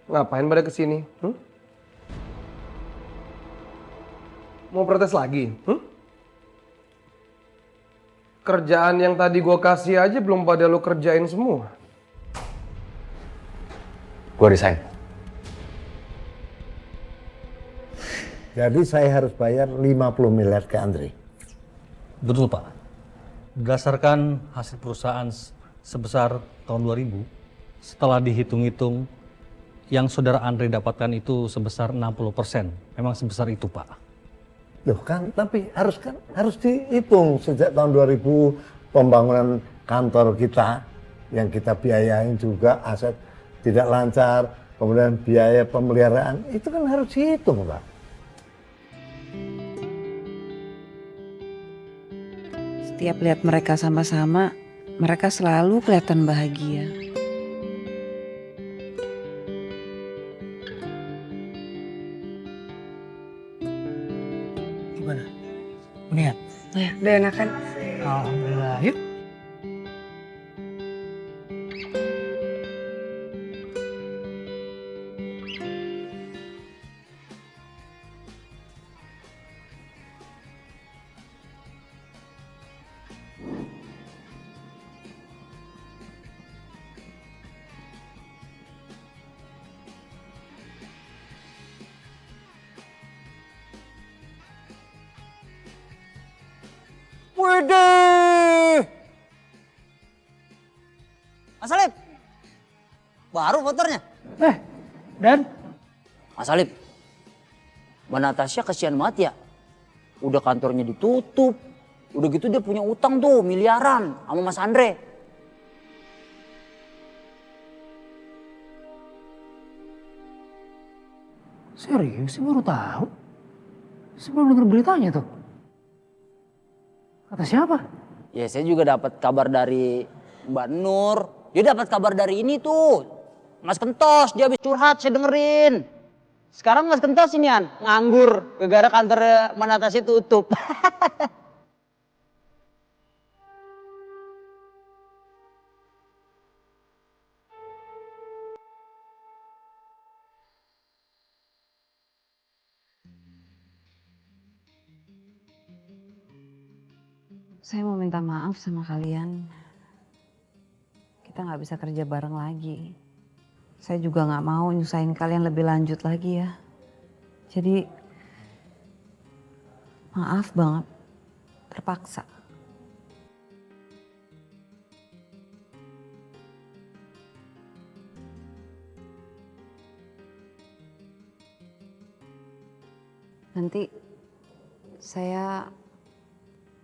Ngapain pada kesini? Mau protes lagi? Kerjaan yang tadi gue kasih aja belum pada lo kerjain semua. Gue resign. Jadi saya harus bayar 50 miliar ke Andre. Betul Pak. Berdasarkan hasil perusahaan sebesar tahun 2000, setelah dihitung-hitung, yang saudara Andre dapatkan itu sebesar 60%. Memang sebesar itu Pak. Loh kan, tapi harus dihitung sejak tahun 2000 pembangunan kantor kita yang kita biayain juga aset tidak lancar, kemudian biaya pemeliharaan itu kan harus dihitung Pak. Setiap lihat mereka sama-sama, mereka selalu kelihatan bahagia. Gimana? Mendingan? Ya, udah enakan. Alhamdulillah, yuk. Widih! Mas Alip, baru motornya. Dan? Mas Alip, Mbak Natasha kasihan banget ya. Udah kantornya ditutup, udah gitu dia punya utang tuh miliaran sama Mas Andre. Serius sih baru tahu. Sebelum denger beritanya tuh. Kata siapa? Ya saya juga dapat kabar dari Mbak Nur. Dia dapat kabar dari ini tuh. Mas Kentos, dia habis curhat, saya dengerin. Sekarang Mas Kentos ini nganggur. Gara-gara kantor Mbak Natasha tutup. Saya mau minta maaf sama kalian. Kita nggak bisa kerja bareng lagi. Saya juga nggak mau nyusahin kalian lebih lanjut lagi ya. Jadi maaf banget, terpaksa. Nanti saya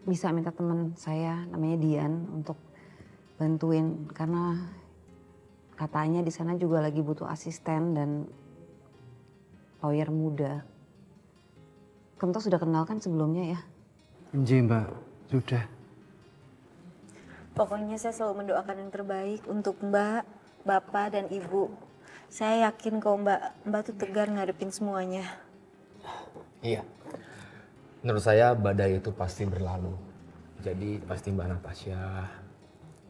bisa minta teman saya namanya Dian untuk bantuin karena katanya di sana juga lagi butuh asisten dan lawyer muda. Kentos sudah kenal kan sebelumnya ya? Iya Mbak, sudah. Pokoknya saya selalu mendoakan yang terbaik untuk Mbak, Bapak, dan Ibu. Saya yakin kalau Mbak tuh tegar ngadepin semuanya. Iya. Menurut saya badai itu pasti berlalu. Jadi pasti Mbak Natasha,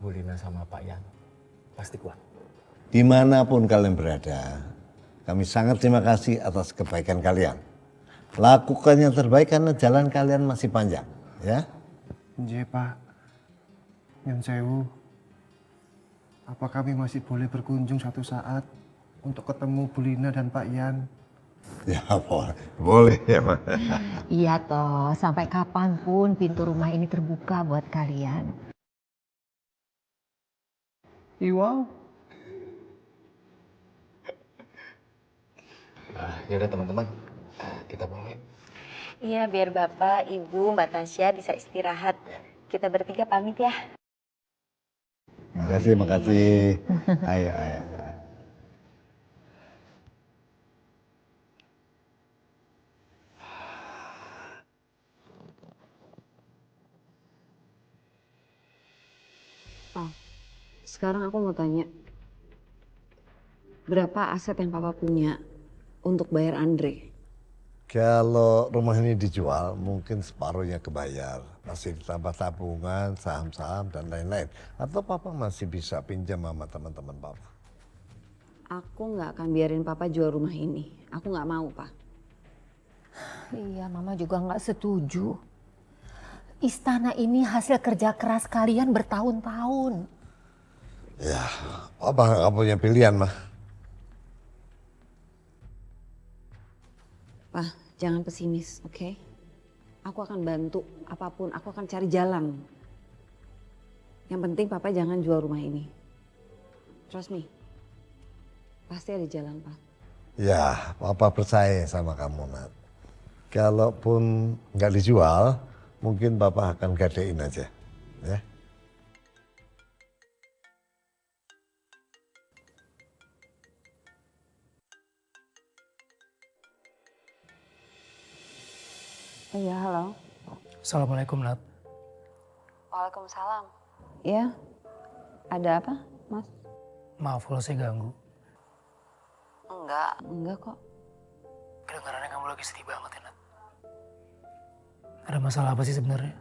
Bu Lina sama Pak Yan pasti kuat. Dimanapun kalian berada, kami sangat terima kasih atas kebaikan kalian. Lakukan yang terbaik karena jalan kalian masih panjang, ya. Iya Pak, Nyun Sewu. Apa kami masih boleh berkunjung suatu saat untuk ketemu Bu Lina dan Pak Yan? Ya boleh ya Pak. Iya toh, sampai kapanpun pintu rumah ini terbuka buat kalian. Wow. Yaudah teman-teman, kita pulang yuk. Iya, biar Bapak, Ibu, Mbak Tasya bisa istirahat. Kita bertiga pamit ya. Makasih, makasih. Ayo, ayo. Sekarang aku mau tanya, berapa aset yang Papa punya untuk bayar Andre? Kalau rumah ini dijual, mungkin separuhnya kebayar. Masih ditambah tabungan, saham-saham, dan lain-lain. Atau papa masih bisa pinjam sama teman-teman papa. Aku nggak akan biarin papa jual rumah ini. Aku nggak mau, Pak. Iya, Mama juga nggak setuju. Istana ini hasil kerja keras kalian bertahun-tahun. Ya, papa nggak punya pilihan, mah. Pak, jangan pesimis, oke? Aku akan bantu apapun, aku akan cari jalan. Yang penting papa jangan jual rumah ini. Trust me. Pasti ada jalan, Pak. Ya, papa percaya sama kamu, Nat. Kalaupun nggak dijual, mungkin papa akan gadein aja, ya. Iya, halo. Assalamualaikum, Nat. Waalaikumsalam. Iya, ada apa, Mas? Maaf kalau saya ganggu. Enggak kok. Kedengarannya kamu lagi sedih banget ya, Nat. Ada masalah apa sih sebenarnya?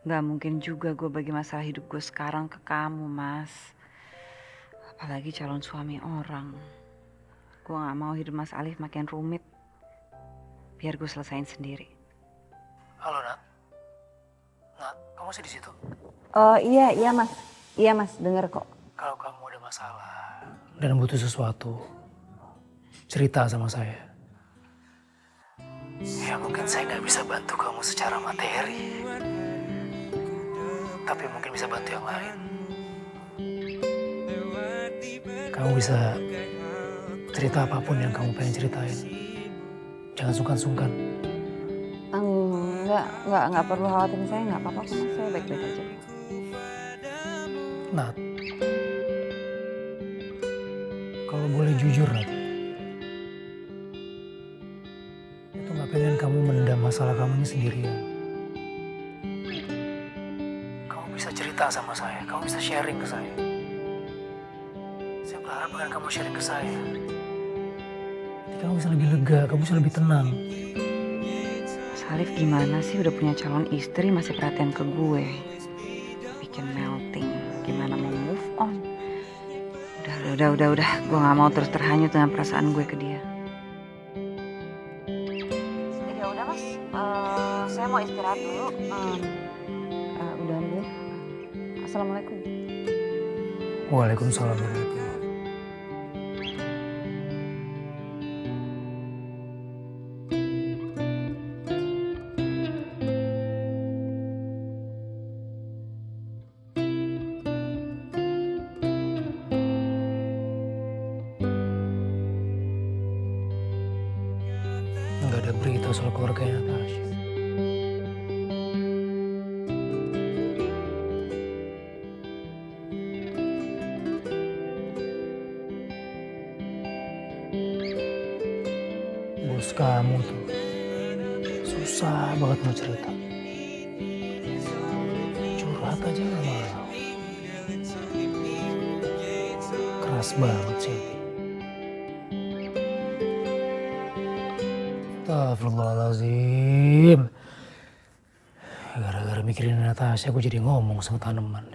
Nggak mungkin juga gue bagi masalah hidup gue sekarang ke kamu, Mas. Apalagi calon suami orang. Gue nggak mau hidup Mas Alif makin rumit. Biar gue selesain sendiri. Halo, Nat. Nat, kamu masih di situ? Oh iya Mas. Iya Mas, denger kok. Kalau kamu ada masalah dan butuh sesuatu, cerita sama saya. Ya mungkin saya nggak bisa bantu kamu secara materi, tapi mungkin bisa bantu yang lain. Kamu bisa cerita apapun yang kamu pengen ceritain. Jangan sungkan-sungkan. Enggak perlu khawatirin saya, nggak apa-apa kok Mas. Saya baik-baik aja. Nat, kalau boleh jujur, Nat, itu nggak pengen kamu mendam masalah kamu ini sendirian. Kamu bisa cerita sama saya, kamu bisa sharing ke saya. Saya berharap dengan kamu sharing ke saya, nanti kamu bisa lebih lega, kamu bisa lebih tenang. Mas Alif gimana sih udah punya calon istri masih perhatian ke gue? Bikin melting. Gimana mau move on? Udah. Gue gak mau terus terhanyut dengan perasaan gue ke dia. Ya udah Mas, saya mau istirahat dulu. Udah dulu. Assalamualaikum. Waalaikumsalam warahmatullahi wabarakatuh. Nggak ada berita soal keluarganya Tasya. Bos kamu tuh susah banget mau cerita. Curhat aja nggak mau. Keras banget sih. Astagfirullahaladzim. Gara-gara mikirin Natasha, aku jadi ngomong sama tanaman.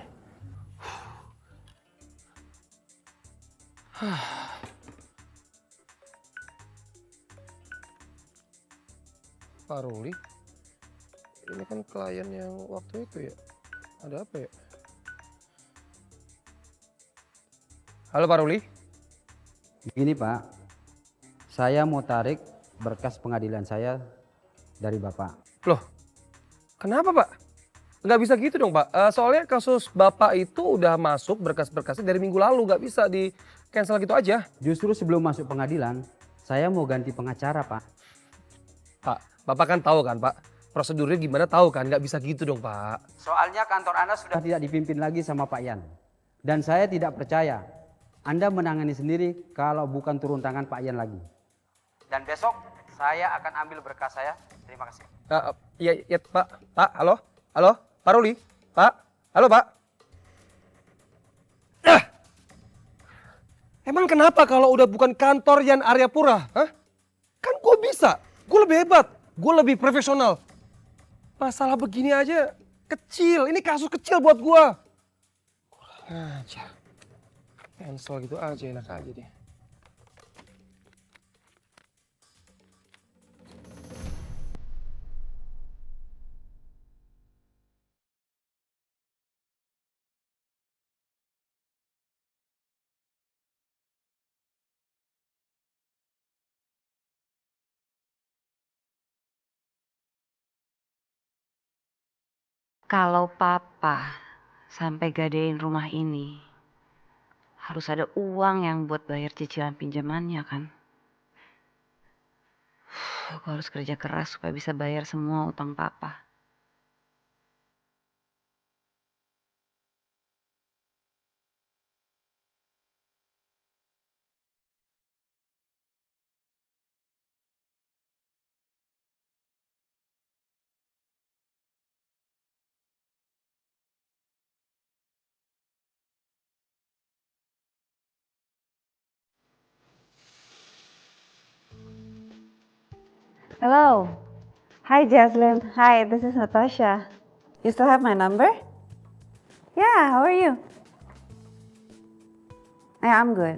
Pak Ruli, ini kan klien yang waktu itu ya. Ada apa ya? Halo Pak Ruli. Begini Pak, saya mau tarik berkas pengadilan saya dari Bapak. Loh, kenapa Pak? Nggak bisa gitu dong Pak. Soalnya kasus Bapak itu udah masuk berkas-berkasnya dari minggu lalu. Nggak bisa di cancel gitu aja. Justru sebelum masuk pengadilan, saya mau ganti pengacara Pak. Pak, Bapak kan tahu kan Pak, prosedurnya gimana tahu kan, nggak bisa gitu dong Pak. Soalnya kantor Anda sudah tidak dipimpin lagi sama Pak Yan. Dan saya tidak percaya Anda menangani sendiri kalau bukan turun tangan Pak Yan lagi. Dan besok saya akan ambil berkas saya. Terima kasih. Ya Pak, halo, Pak Ruli, Pak, halo Pak. Emang kenapa kalau udah bukan kantor Yan Aryapura, hah? bisa. Gue lebih hebat. Gue lebih profesional. Masalah begini aja kecil. Ini kasus kecil buat gue. Kurang aja. Cancel gitu aja, enak aja deh. Kalau papa sampai gadein rumah ini, harus ada uang yang buat bayar cicilan pinjamannya kan. Aku harus kerja keras supaya bisa bayar semua utang papa. Hello. Hi, Jaslyn. Hi, this is Natasha. You still have my number? Yeah, how are you? Yeah, I'm good.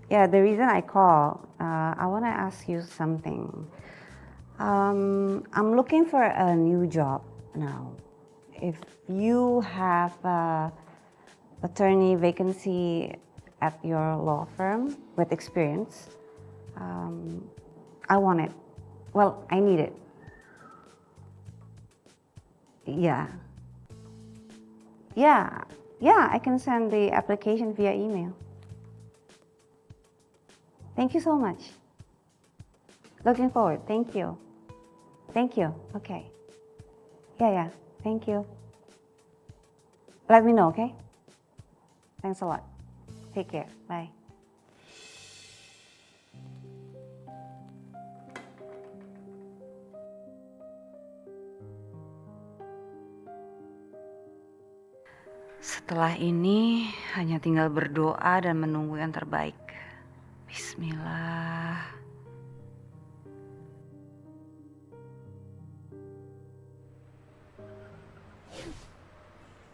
Yeah, the reason I call, I want to ask you something. I'm looking for a new job now. If you have a attorney vacancy at your law firm with experience, I want it. Well, I need it. Yeah, I can send the application via email. Thank you so much. Looking forward. Thank you. Okay. Yeah. Thank you. Let me know, okay? Thanks a lot. Take care. Bye. Setelah ini hanya tinggal berdoa dan menunggu yang terbaik. Bismillah.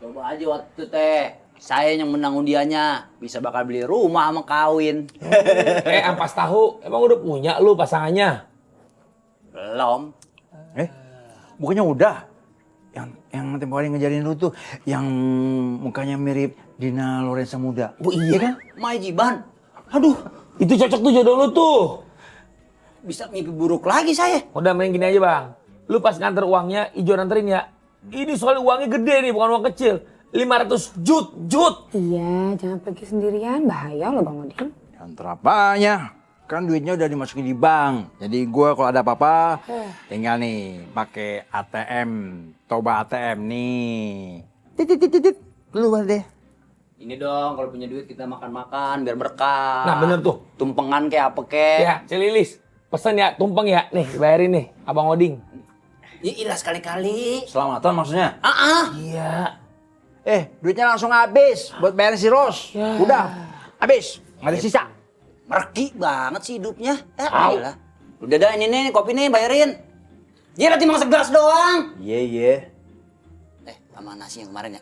Coba aja waktu teh, saya yang menang undiannya, bisa bakal beli rumah sama kawin. Ampas tahu, emang udah punya lu pasangannya? Belum. Bukannya udah? Yang tempo hari ngejarin lu tuh, yang mukanya mirip Dina Lorenza muda. Oh iya kan? Majiban. Aduh, itu cocok tuh jodoh lu tuh. Bisa mimpi buruk lagi saya. Udah main gini aja bang, lu pas nganter uangnya, Ijo nanterin ya. Ini soal uangnya gede nih, bukan uang kecil. 500 jut. Iya, jangan pergi sendirian, bahaya loh Bang Udin. Antar apanya? Kan duitnya udah dimasukin di bank. Jadi gua kalau ada apa-apa, tinggal nih pakai ATM, Toba ATM nih. Titit, keluar deh. Ini dong, kalau punya duit kita makan-makan biar berkah. Nah bener tuh. Tumpengan kayak apa kek. Ya, Cililis, pesen ya, tumpeng ya. Nih, bayarin nih, Abang Oding. Ya ilah sekali-kali. Selamatan maksudnya? Iya. Duitnya langsung habis buat bayar si Ros. Ya. Udah, habis. Nggak ada sisa. Merki banget sih hidupnya. Iyalah. Udah dah ini nih, kopi nih bayarin. Dia nanti mang segelas doang. Iya. Sama nasi yang kemarin ya.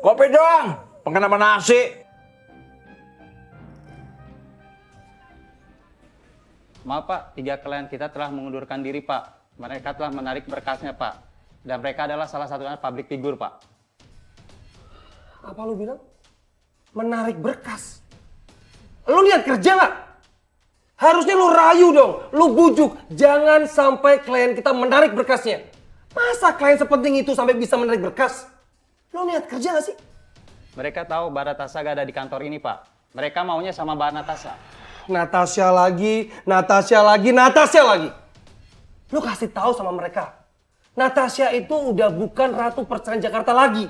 Kopi doang. Pengen sama nasi. Maaf Pak, 3 klien kita telah mengundurkan diri Pak. Mereka telah menarik berkasnya Pak. Dan mereka adalah salah satunya public figure Pak. Apa lu bilang? Menarik berkas? Lu lihat kerja nggak? Harusnya lu rayu dong, lu bujuk. Jangan sampai klien kita menarik berkasnya. Masa klien sepenting itu sampai bisa menarik berkas? Lu lihat kerja nggak sih? Mereka tahu Mbak Natasha gak ada di kantor ini Pak. Mereka maunya sama Mbak Natasha. Natasha lagi. Lu kasih tahu sama mereka. Natasha itu udah bukan Ratu Perceraian Jakarta lagi.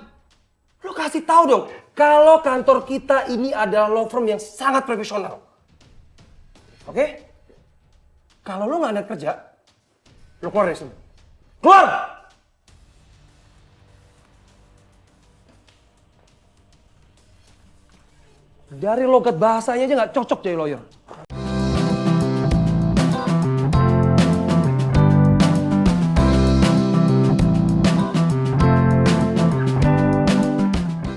Lu kasih tahu dong, kalau kantor kita ini adalah law firm yang sangat profesional. Oke? Kalau lu nggak niat kerja, lu keluar dari sini. Keluar! Dari logat bahasanya aja nggak cocok jadi lawyer.